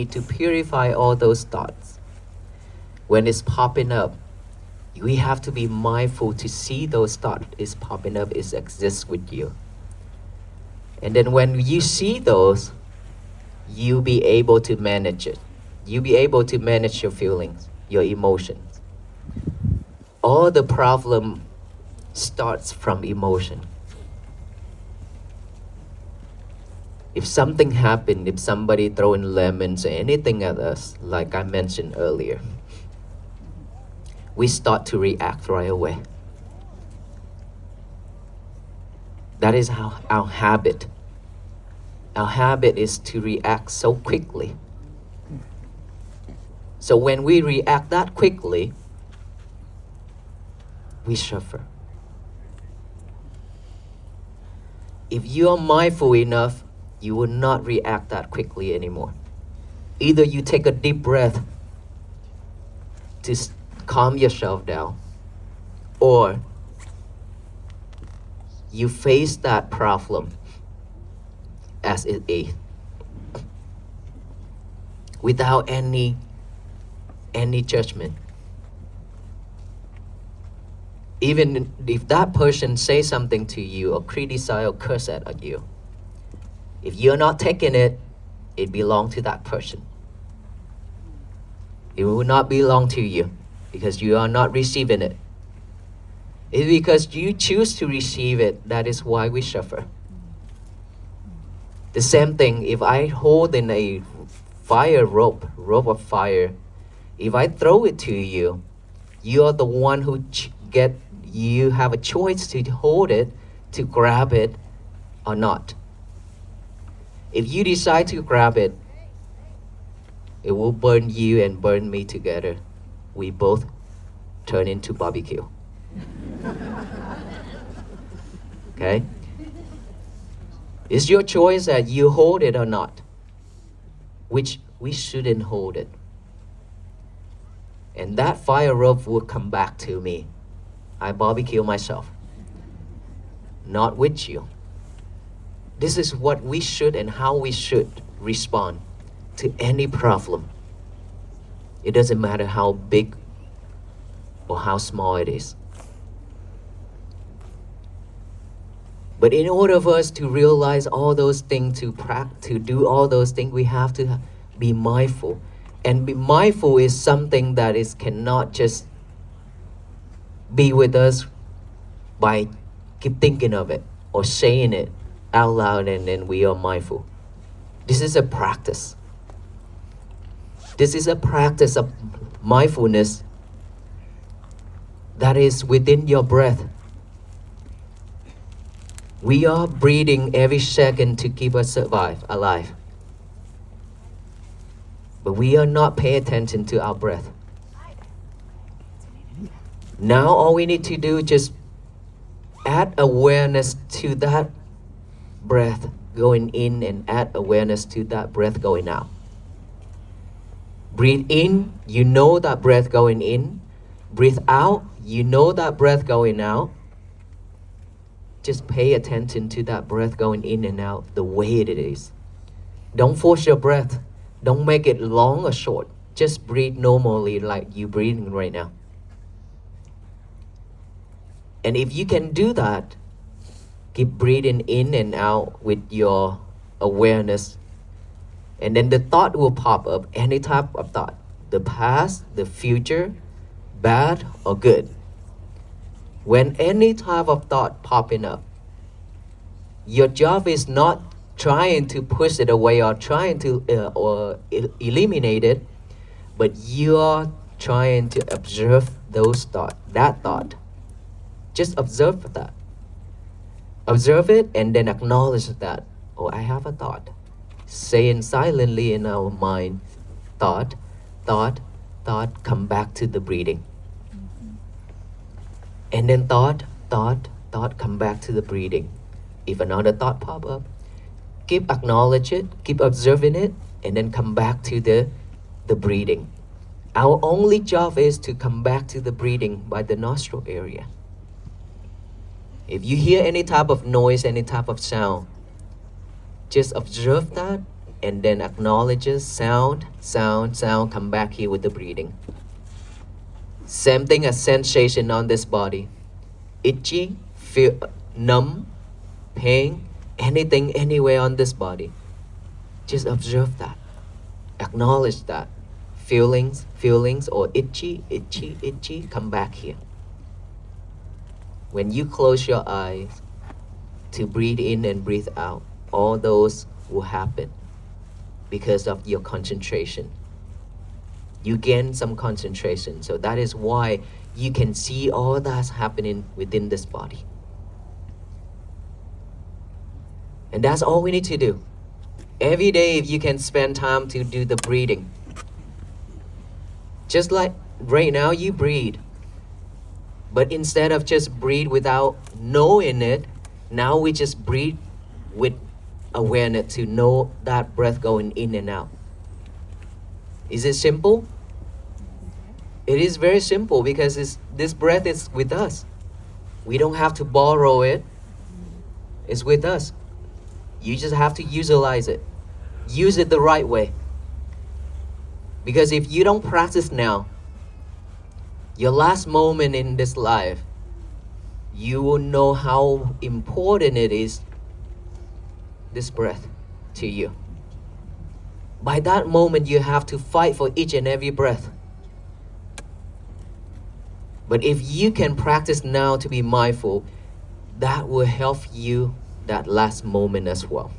to purify all those thoughts. When it's popping up, we have to be mindful to see those thoughts is popping up, is exists with you. And then when you see those, you'll be able to manage it. You'll be able to manage your feelings, your emotions. All the problem starts from emotion. If something happened, if somebody throwing lemons or anything at us, like I mentioned earlier, we start to react right away. That is our habit. Our habit is to react so quickly. So when we react that quickly, we suffer. If you are mindful enough, you will not react that quickly anymore. Either you take a deep breath to calm yourself down, or you face that problem as it is, without any judgment. Even if that person says something to you or criticize or curse at you, if you're not taking it, it belongs to that person. It will not belong to you because you are not receiving it. It's because you choose to receive it, that is why we suffer. The same thing, if I hold in a rope of fire, if I throw it to you, you are the one who you have a choice to hold it, to grab it or not. If you decide to grab it, it will burn you and burn me together. We both turn into barbecue. Okay? It's your choice that you hold it or not, which we shouldn't hold it. And that fire rope will come back to me. I barbecue myself, not with you. This is what we should and how we should respond to any problem. It doesn't matter how big or how small it is. But in order for us to realize all those things, to do all those things, we have to be mindful. And be mindful is something that cannot just be with us by keep thinking of it or saying it out loud and then we are mindful. This is a practice. This is a practice of mindfulness that is within your breath. We are breathing every second to keep us alive. But we are not paying attention to our breath. Now all we need to do is just add awareness to that breath going in and add awareness to that breath going out. Breathe in, you know that breath going in. Breathe out, you know that breath going out. Just pay attention to that breath going in and out the way it is. Don't force your breath. Don't make it long or short. Just breathe normally like you're breathing right now. And if you can do that, keep breathing in and out with your awareness. And then the thought will pop up, any type of thought. The past, the future, bad or good. When any type of thought popping up, your job is not trying to push it away or trying to eliminate it, but you are trying to observe that thought. Just observe that. Observe it and then acknowledge that, oh, I have a thought. Saying silently in our mind, thought, come back to the breathing. And then thought, come back to the breathing. If another thought pop up, keep acknowledge it, keep observing it, and then come back to the breathing. Our only job is to come back to the breathing by the nostril area. If you hear any type of noise, any type of sound, just observe that and then acknowledges sound, sound, sound, come back here with the breathing. Same thing as sensation on this body. Itchy, feel, numb, pain, anything, anywhere on this body. Just observe that. Acknowledge that. Feelings, or itchy, itchy, itchy, come back here. When you close your eyes to breathe in and breathe out, all those will happen because of your concentration. You gain some concentration, so that is why you can see all that's happening within this body. And that's all we need to do. Every day, if you can spend time to do the breathing. Just like right now, you breathe. But instead of just breathe without knowing it, now we just breathe with awareness to know that breath going in and out. Is it simple? It is very simple because this breath is with us. We don't have to borrow it. It's with us. You just have to utilize it. Use it the right way. Because if you don't practice now, your last moment in this life, you will know how important it is, this breath, to you. By that moment, you have to fight for each and every breath. But if you can practice now to be mindful, that will help you that last moment as well.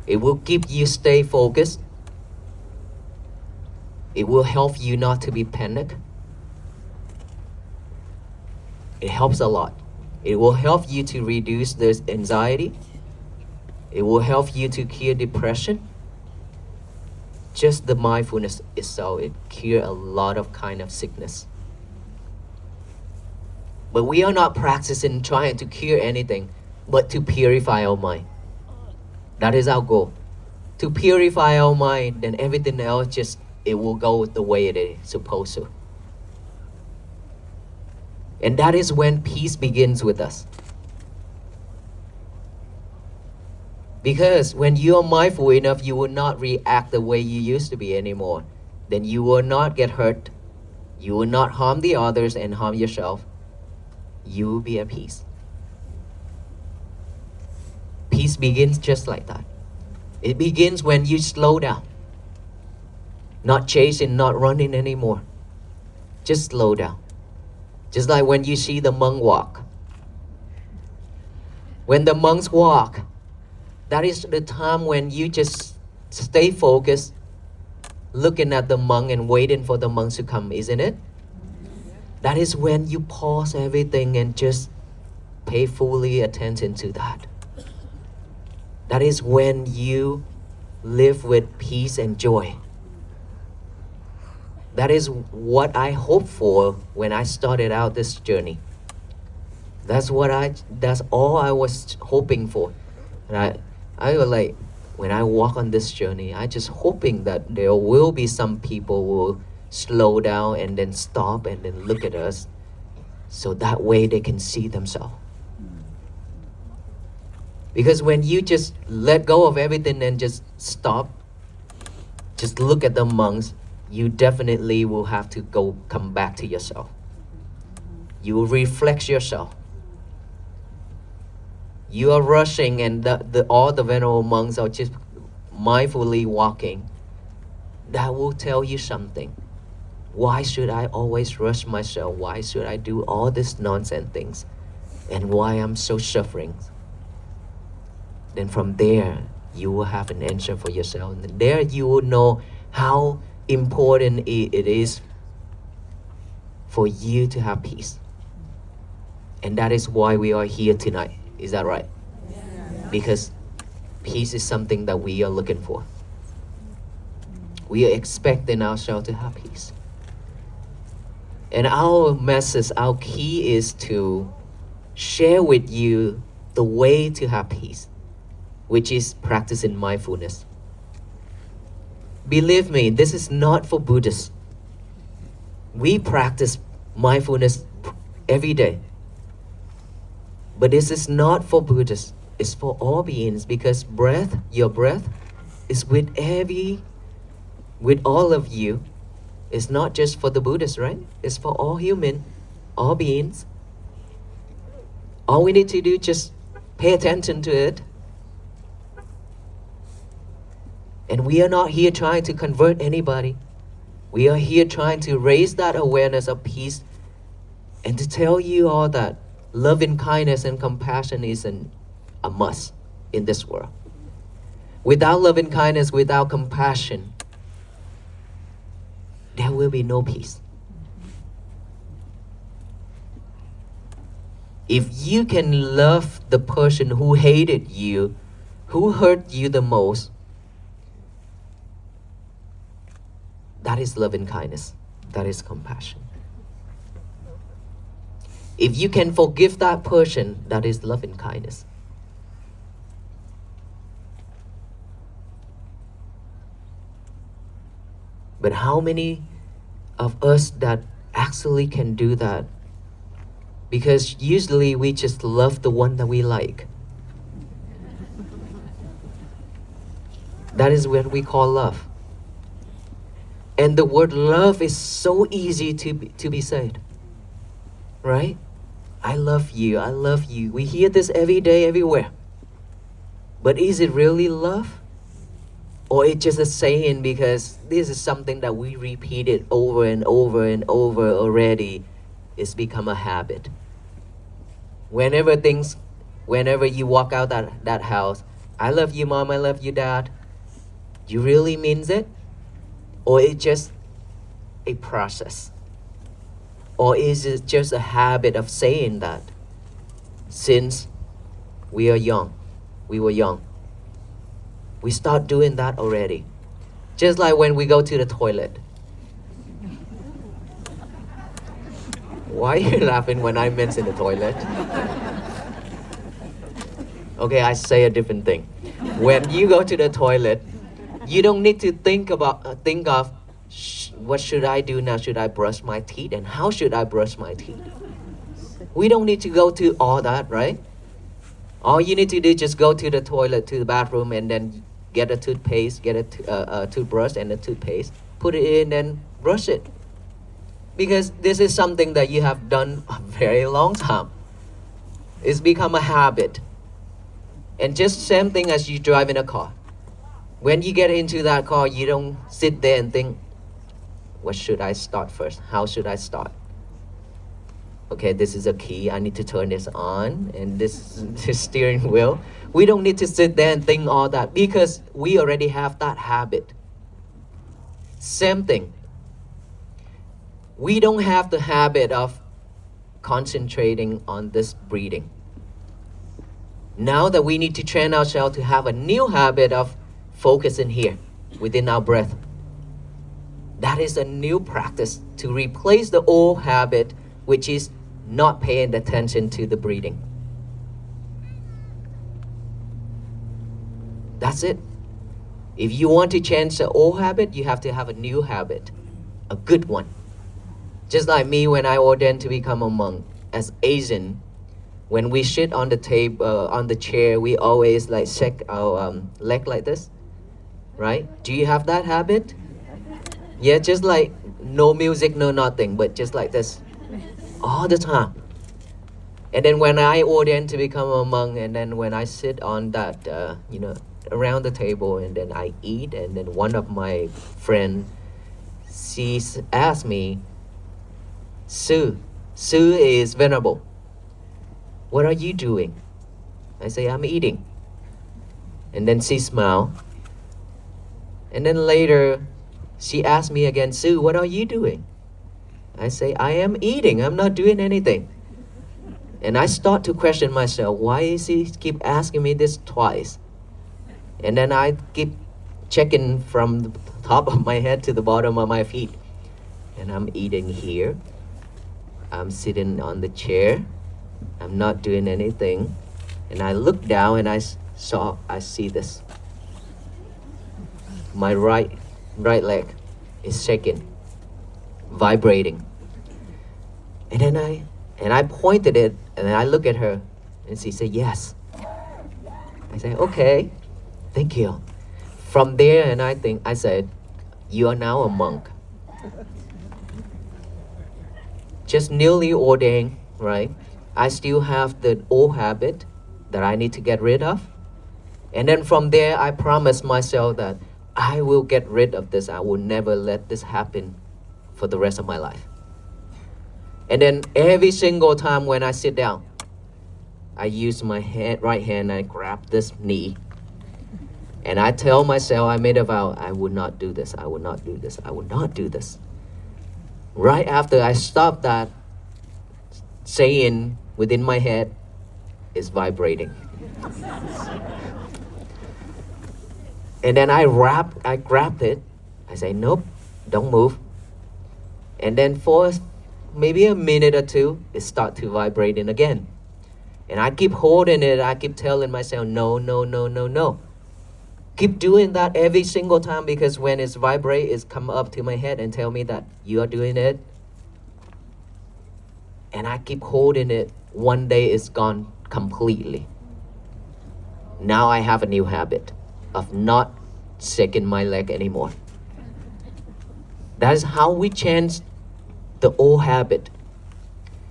It will keep you stay focused. It will help you not to be panicked. It helps a lot. It will help you to reduce this anxiety. It will help you to cure depression. Just the mindfulness itself, it cures a lot of kind of sickness. But we are not practicing trying to cure anything, but to purify our mind. That is our goal. To purify our mind, then everything else it will go the way it is supposed to. And that is when peace begins with us. Because when you are mindful enough, you will not react the way you used to be anymore. Then you will not get hurt. You will not harm the others and harm yourself. You will be at peace. Peace begins just like that. It begins when you slow down. Not chasing, not running anymore. Just slow down. Just like when you see the monk walk. When the monks walk, that is the time when you just stay focused, looking at the monk and waiting for the monks to come, isn't it? That is when you pause everything and just pay fully attention to that. That is when you live with peace and joy. That is what I hoped for when I started out this journey. That's all I was hoping for. And I was like, when I walk on this journey, I just hoping that there will be some people who will slow down and then stop and then look at us, so that way they can see themselves. Because when you just let go of everything and just stop, just look at the monks, you definitely will have to come back to yourself. You will reflect yourself. You are rushing and all the venerable monks are just mindfully walking. That will tell you something. Why should I always rush myself? Why should I do all these nonsense things? And why I'm so suffering? Then from there, you will have an answer for yourself. And there you will know how important it is for you to have peace. And that is why we are here tonight. Is that right? Yeah. Because peace is something that we are looking for. We are expecting ourselves to have peace. And our message, our key is to share with you the way to have peace, which is practicing mindfulness. Believe me, this is not for Buddhists. We practice mindfulness every day. But this is not for Buddhists. It's for all beings, because your breath It's with all of you. It's not just for the Buddhists, right? It's for all human, all beings. All we need to do is just pay attention to it. And we are not here trying to convert anybody. We are here trying to raise that awareness of peace and to tell you all that love and kindness and compassion is a must in this world. Without love and kindness, without compassion, there will be no peace. If you can love the person who hated you, who hurt you the most, that is love and kindness. That is compassion. If you can forgive that person, that is love and kindness. But how many of us that actually can do that? Because usually we just love the one that we like. That is what we call love. And the word love is so easy to be said. Right? I love you, I love you. We hear this every day, everywhere. But is it really love? Or it's just a saying because this is something that we repeated over and over and over already. It's become a habit. Whenever you walk out that house, I love you, Mom, I love you, Dad. You really means it? Or it's just a process? Or is it just a habit of saying that since we were young? We start doing that already. Just like when we go to the toilet. Why are you laughing when I mention the toilet? Okay, I say a different thing. When you go to the toilet, you don't need to think of what should I do now? Should I brush my teeth? And how should I brush my teeth? We don't need to go to all that, right? All you need to do is just go to the toilet, to the bathroom, and then get a toothpaste, get a toothbrush and a toothpaste, put it in and brush it. Because this is something that you have done a very long time. It's become a habit. And just same thing as you drive in a car. When you get into that car, you don't sit there and think, what should I start first? How should I start? Okay, this is a key. I need to turn this on. And this is the steering wheel. We don't need to sit there and think all that because we already have that habit. Same thing. We don't have the habit of concentrating on this breathing. Now that we need to train ourselves to have a new habit of focusing here within our breath. That is a new practice to replace the old habit, which is not paying attention to the breathing. That's it. If you want to change the old habit, you have to have a new habit, a good one. Just like me when I ordained to become a monk, as Asian, when we sit on the table, on the chair, we always shake our leg like this, right? Do you have that habit? Yeah, just like no music, no nothing, but just like this, all the time. And then when I ordained to become a monk, and then when I sit on that, around the table, and then I eat, and then one of my friends, she asked me, Sue is venerable. What are you doing? I say, I'm eating. And then she smiled. And then later, she asked me again, Sue, what are you doing? I say, I am eating. I'm not doing anything. And I start to question myself, why is he keep asking me this twice? And then I keep checking from the top of my head to the bottom of my feet. And I'm eating here. I'm sitting on the chair. I'm not doing anything. And I look down and I see this. My right leg is shaking, vibrating. And then I pointed it, and then I look at her, and she said, yes. I say, okay, thank you. From there, and I said, you are now a monk. Just newly ordained, right? I still have the old habit that I need to get rid of. And then from there, I promised myself that I will get rid of this. I will never let this happen for the rest of my life. And then every single time when I sit down, I use my right hand, I grab this knee. And I tell myself, I made a vow, I will not do this, I will not do this, I will not do this. Right after I stop that, saying within my head is vibrating. And then I grabbed it. I say, nope, don't move. And then for maybe a minute or two, it start to vibrating again. And I keep holding it. I keep telling myself, no, no, no, no, no. Keep doing that every single time, because when it's vibrate, it's come up to my head and tell me that you are doing it. And I keep holding it. One day it's gone completely. Now I have a new habit of not shaking my leg anymore. That is how we change the old habit.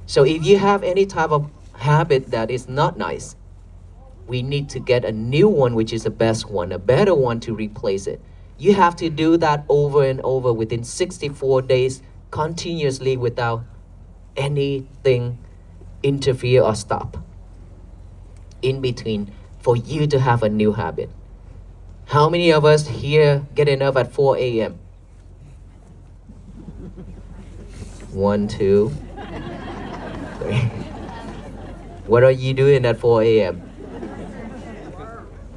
So if you have any type of habit that is not nice, we need to get a new one, which is the best one, a better one to replace it. You have to do that over and over within 64 days continuously without anything interfere or stop in between for you to have a new habit. How many of us here getting up at 4 a.m.? 1, 2, 3. What are you doing at 4 a.m.?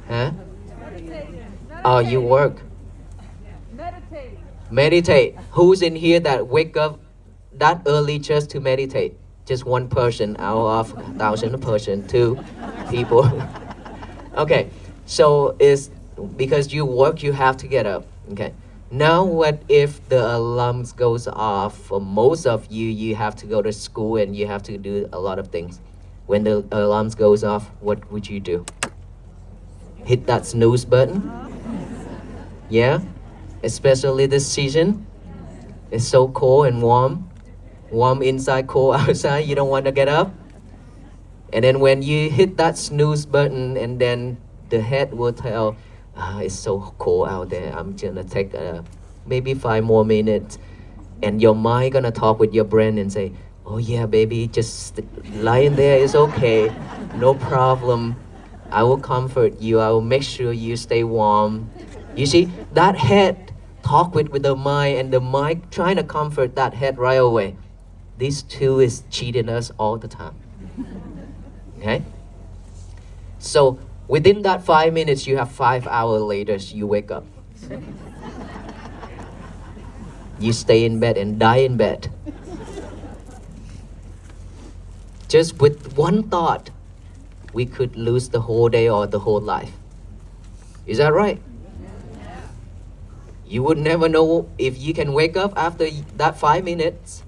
Huh? Oh, you work. Meditate. Who's in here that wake up that early just to meditate? Just one person out of 1,000 person, 2 people. Okay, so it's because you work, you have to get up. Okay. Now what if the alarms goes off? For most of you, you have to go to school and you have to do a lot of things. When the alarms goes off, what would you do? Hit that snooze button? Yeah? Especially this season. It's so cold and warm. Warm inside, cold outside. You don't want to get up. And then when you hit that snooze button, and then the head will tell, it's so cold out there, I'm gonna take maybe 5 more minutes. And your mind gonna talk with your brain and say, oh yeah, baby, just lying there is okay, no problem. I will comfort you, I will make sure you stay warm. You see, that head talk with the mind, and the mind trying to comfort that head right away. These two is cheating us all the time. Okay? So within that 5 minutes, you have 5 hours later, you wake up. You stay in bed and die in bed. Just with one thought, we could lose the whole day or the whole life. Is that right? You would never know if you can wake up after that 5 minutes.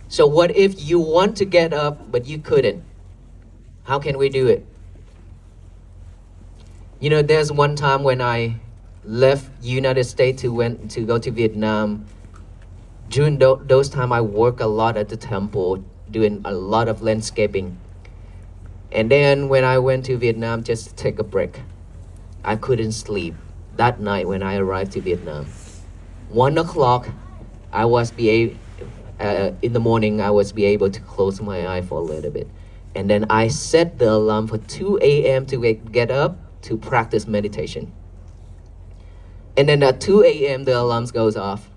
So what if you want to get up, but you couldn't? How can we do it? You know, there's one time when I left United States to go to Vietnam. During those time, I work a lot at the temple, doing a lot of landscaping. And then when I went to Vietnam just to take a break, I couldn't sleep that night when I arrived to Vietnam. 1 o'clock, in the morning, I was be able to close my eye for a little bit. And then I set the alarm for 2 a.m. to get up to practice meditation. And then at 2 a.m. the alarm goes off.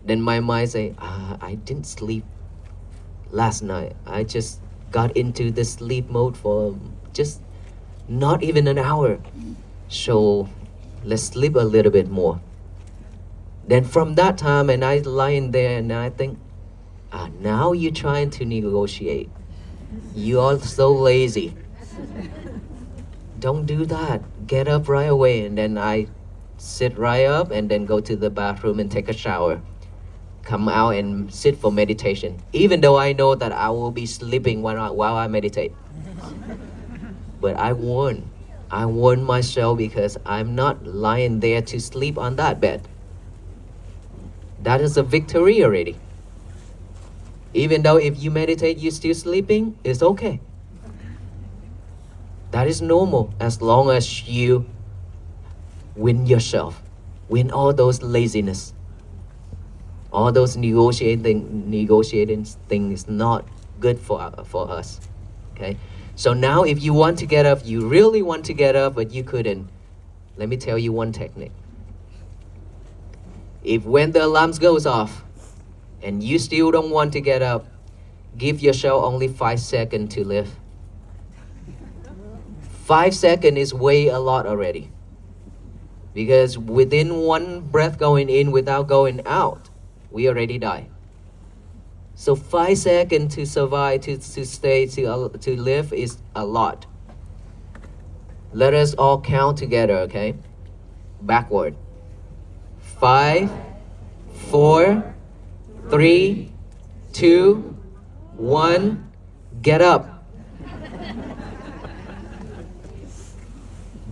Then my mind say, I didn't sleep last night. I just got into the sleep mode for just not even an hour. So let's sleep a little bit more. Then from that time, and I lying there and I think, now you're trying to negotiate. You are so lazy. Don't do that. Get up right away. And then I sit right up and then go to the bathroom and take a shower. Come out and sit for meditation. Even though I know that I will be sleeping while I meditate. But I won. I warn myself because I'm not lying there to sleep on that bed. That is a victory already. Even though if you meditate, you're still sleeping, it's okay. That is normal as long as you win yourself, win all those laziness, all those negotiating things not good for us. Okay, so now if you want to get up, you really want to get up, but you couldn't. Let me tell you one technique. If when the alarms goes off and you still don't want to get up, give yourself only 5 seconds to live. 5 seconds is way a lot already. Because within one breath going in without going out, we already die. So 5 seconds to survive, to stay, to live is a lot. Let us all count together, okay? Backward. 5, 4, 3, 2, 1, get up.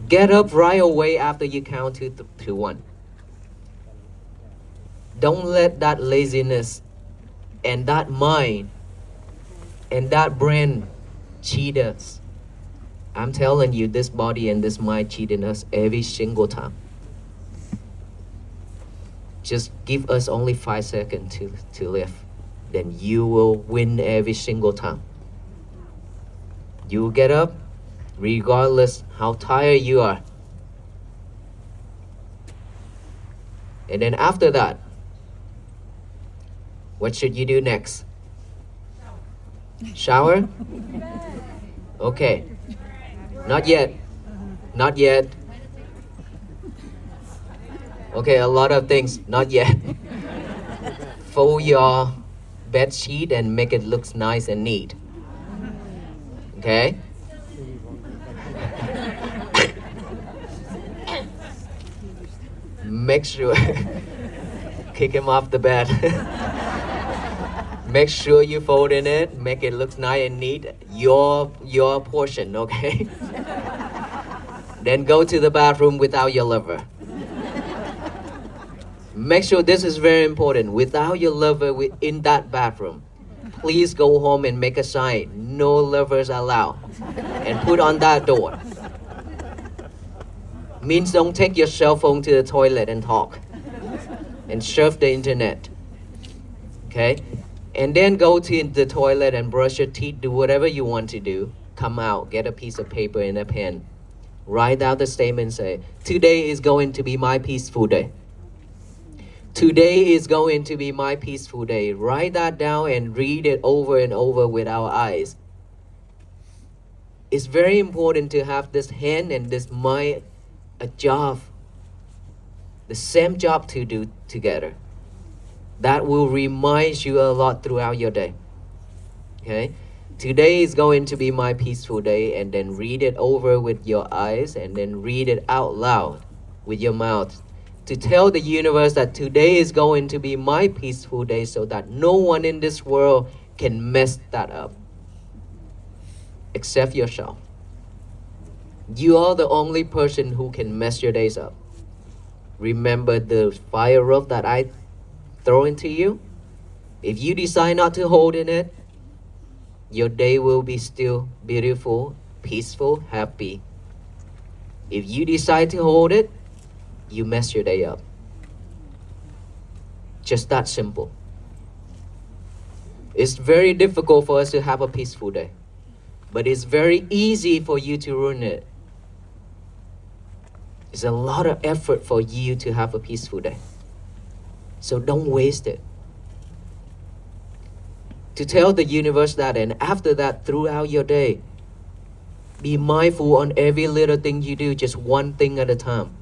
Get up right away after you count to 1. Don't let that laziness and that mind and that brain cheat us. I'm telling you, this body and this mind cheating us every single time. Just give us only 5 seconds to live. Then you will win every single time. You will get up regardless how tired you are. And then after that, what should you do next? Shower? Okay. Not yet. Not yet. Okay, a lot of things. Not yet. Fold your bed sheet and make it look nice and neat. Okay? Make sure kick him off the bed. Make sure you fold in it, make it look nice and neat. Your portion, okay? Then go to the bathroom without your lover. Make sure this is very important. Without your lover in that bathroom, please go home and make a sign, no lovers allowed, and put on that door. Means don't take your cell phone to the toilet and talk and surf the internet. Okay? And then go to the toilet and brush your teeth, do whatever you want to do. Come out, get a piece of paper and a pen. Write out the statement, say, today is going to be my peaceful day. Today is going to be my peaceful day. Write that down and read it over and over with our eyes. It's very important to have this hand and this mind a job, the same job to do together. That will remind you a lot throughout your day. Okay? Today is going to be my peaceful day, and then read it over with your eyes and then read it out loud with your mouth to tell the universe that today is going to be my peaceful day so that no one in this world can mess that up except yourself. You are the only person who can mess your days up. Remember the fire rope that I throw into you? If you decide not to hold in it, your day will be still beautiful, peaceful, happy. If you decide to hold it, you mess your day up. Just that simple. It's very difficult for us to have a peaceful day, but it's very easy for you to ruin it. It's a lot of effort for you to have a peaceful day. So don't waste it. To tell the universe that, and after that, throughout your day, be mindful on every little thing you do, just one thing at a time.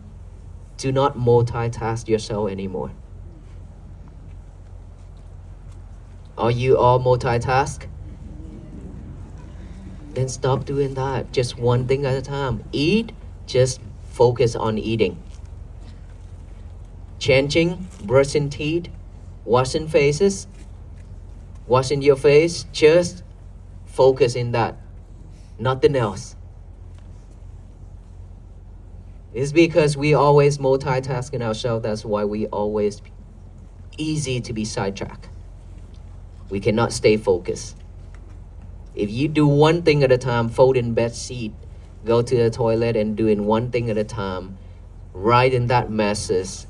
Do not multitask yourself anymore. Are you all multitask? Then stop doing that. Just one thing at a time. Eat, just focus on eating. Changing, brushing teeth, washing faces, washing your face, just focus in that. Nothing else. It's because we always multitasking ourselves. That's why we always easy to be sidetracked. We cannot stay focused. If you do one thing at a time, fold in bed sheet, go to the toilet and doing one thing at a time, write in that message,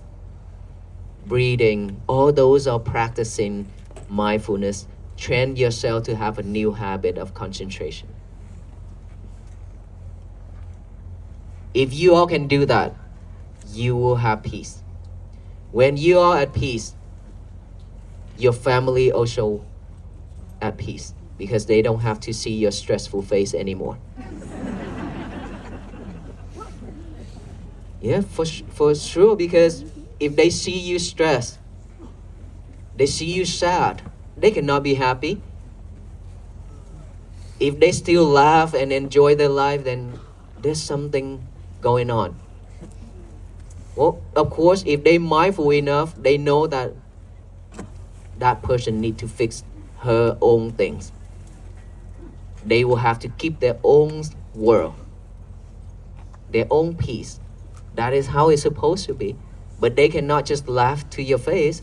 breathing, all those are practicing mindfulness. Train yourself to have a new habit of concentration. If you all can do that, you will have peace. When you are at peace, your family also at peace because they don't have to see your stressful face anymore. Yeah, for sure, because if they see you stressed, they see you sad, they cannot be happy. If they still laugh and enjoy their life, then there's something going on. Well, of course, if they're mindful enough, they know that that person need to fix her own things. They will have to keep their own world, their own peace. That is how it's supposed to be. But they cannot just laugh to your face.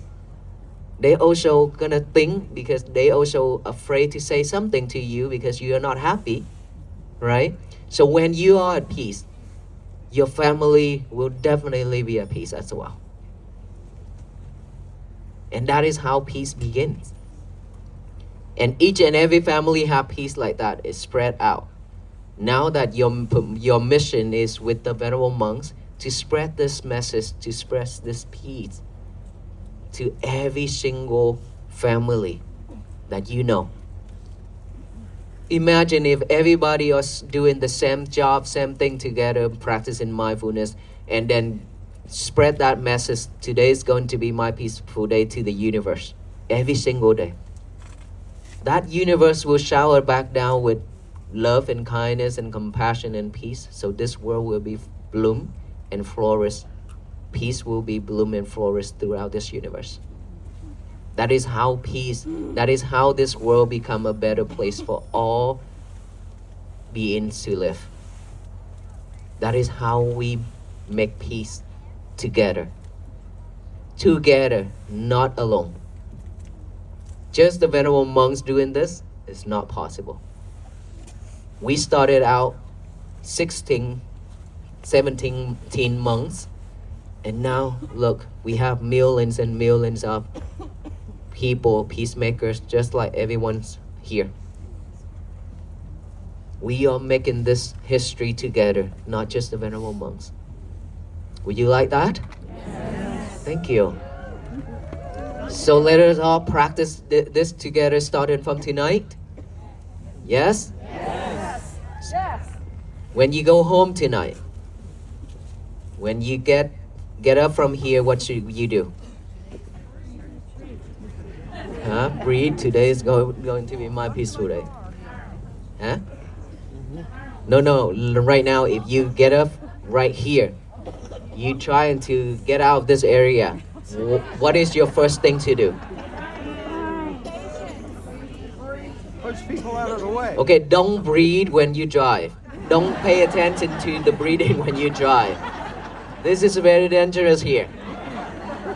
They also gonna think because they also afraid to say something to you because you are not happy, right? So when you are at peace, your family will definitely be at peace as well. And that is how peace begins. And each and every family have peace like that. It's spread out. Now that your mission is with the venerable monks to spread this message, to spread this peace to every single family that you know. Imagine if everybody was doing the same job, same thing together, practicing mindfulness, and then spread that message. Today is going to be my peaceful day to the universe. Every single day. That universe will shower back down with love and kindness and compassion and peace. So this world will be bloom and flourish. Peace will be bloom and flourish throughout this universe. That is how peace, that is how this world become a better place for all beings to live. That is how we make peace together. Together, not alone. Just the venerable monks doing this is not possible. We started out 16, 17 monks, and now look, we have millions and millions of people, peacemakers, just like everyone's here. We are making this history together, not just the venerable monks. Would you like that? Yes. Thank you. So let us all practice this together starting from tonight. Yes? Yes. Yes. When you go home tonight, when you get up from here, what should you do? Breathe. Today is going to be my peaceful day. Huh? No. Right now, if you get up right here, you trying to get out of this area. What is your first thing to do? Push people out of the way. Okay, don't breathe when you drive. Don't pay attention to the breathing when you drive. This is very dangerous here.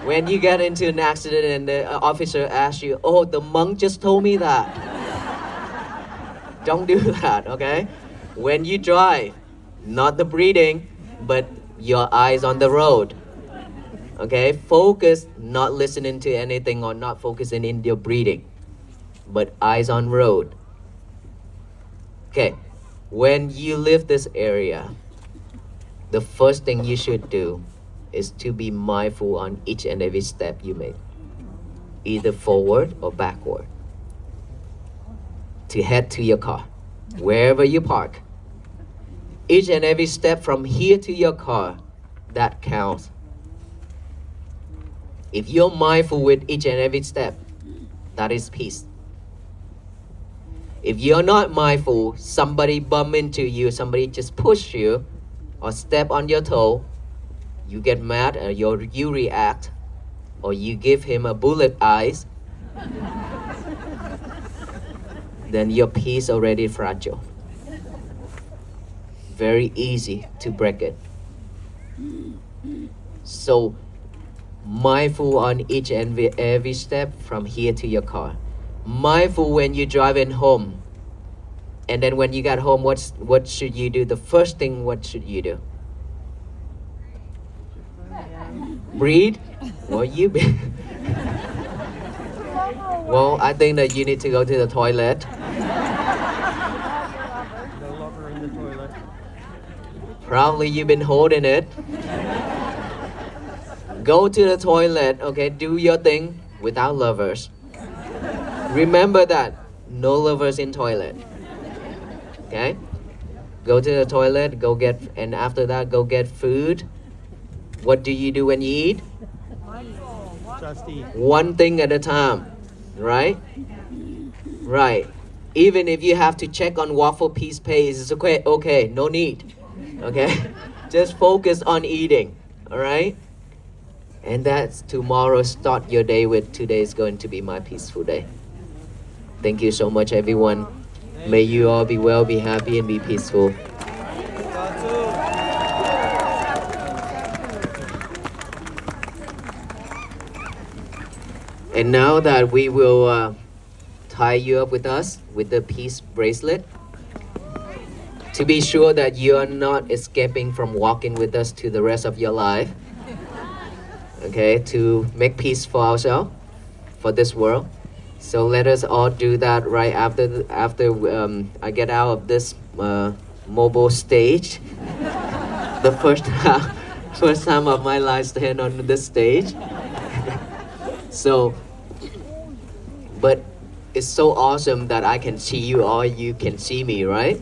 When you get into an accident and the officer asks you, oh, the monk just told me that. Don't do that, okay? When you drive, not the breathing, but your eyes on the road. Okay, focus, not listening to anything or not focusing in your breathing, but eyes on road. Okay, when you leave this area, the first thing you should do is to be mindful on each and every step you make, either forward or backward. To head to your car, wherever you park. Each and every step from here to your car, that counts. If you're mindful with each and every step, that is peace. If you're not mindful, somebody bump into you, somebody just push you or step on your toe, you get mad or you react, or you give him a bullet eyes, then your peace already fragile. Very easy to break it. So mindful on each and every step from here to your car. Mindful when you're driving home. And then when you got home, what should you do? The first thing, what should you do? Breathe? Well, you be well, I think that you need to go to the toilet. No lover in the toilet. Probably you've been holding it. Go to the toilet, okay? Do your thing without lovers. Remember that. No lovers in toilet. Okay? Go to the toilet, and after that, go get food. What do you do when you eat? Just eat. One thing at a time, right? Right. Even if you have to check on waffle piece pace, it's okay. Okay, no need. Okay? Just focus on eating, all right? And that's tomorrow. Start your day with today is going to be my peaceful day. Thank you so much, everyone. May you all be well, be happy, and be peaceful. And now that we will tie you up with us with the peace bracelet, to be sure that you are not escaping from walking with us to the rest of your life. Okay, to make peace for ourselves, for this world. So let us all do that right after I get out of this mobile stage. The first time of my life stand on this stage. So, but it's so awesome that I can see you all. You can see me, right?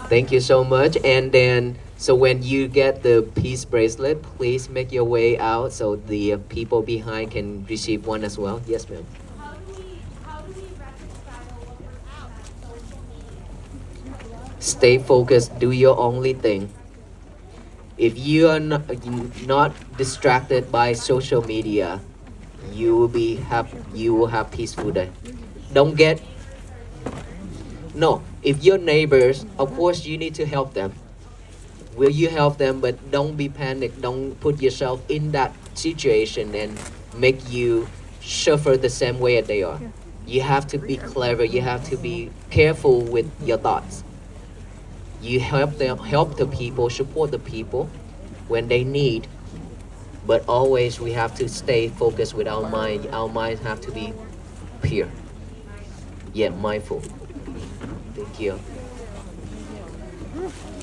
Thank you so much. And then, so when you get the peace bracelet, please make your way out so the people behind can receive one as well. Yes, ma'am. How do we reconcile what we're out on social media? Stay focused. Do your only thing. If you are not distracted by social media, you will have peaceful day. Don't get no. If your neighbors, of course, you need to help them. Will you help them? But don't be panicked. Don't put yourself in that situation and make you suffer the same way that they are. You have to be clever. You have to be careful with your thoughts. You help the people, support the people when they need. But always we have to stay focused with our mind. Our minds have to be pure, yet mindful. Thank you.